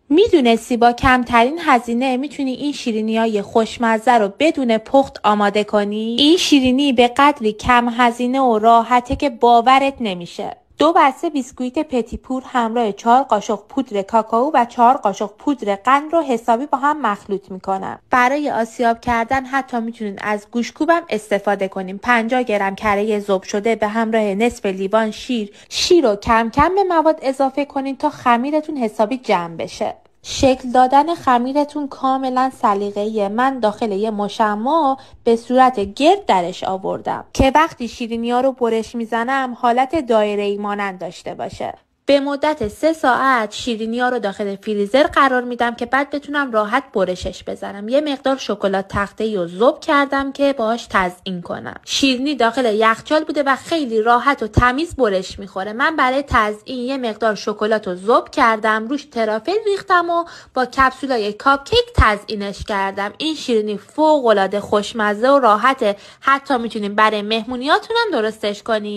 میدونستی با کمترین هزینه میتونی این شیرینی‌های خوشمزه رو بدون پخت آماده کنی؟ این شیرینی به قدری کم هزینه و راحته که باورت نمیشه. 2 بسته بیسکویت پتیپور همراه 4 قاشق پودر کاکائو و 4 قاشق پودر قند رو حسابی با هم مخلوط میکنم. برای آسیاب کردن حتی میتونید از گوشت‌کوبم استفاده کنیم. 50 گرم کره ذوب شده به همراه نصف لیوان شیر رو کم کم به مواد اضافه کنید تا خمیرتون حسابی جمع بشه. شکل دادن خمیرتون کاملا سلیقه‌ایه. من داخل یه مشمع به صورت گرد درش آوردم که وقتی شیرینی‌ها رو برش میزنم حالت دایره‌ای مانند داشته باشه. به مدت 3 ساعت شیرینی‌ها رو داخل فریزر قرار میدم که بعد بتونم راحت برشش بزنم. یه مقدار شکلات تخته‌ای رو ذوب کردم که باهاش تزیین کنم. شیرینی داخل یخچال بوده و خیلی راحت و تمیز برش میخوره. من برای تزیین یه مقدار شکلات رو ذوب کردم، روش ترافل ریختم و با کپسولای کاپ کیک تزیینش کردم. این شیرینی فوق‌العاده خوشمزه و راحته. حتی میتونیم برای مهمونیاتون هم درستش کنید.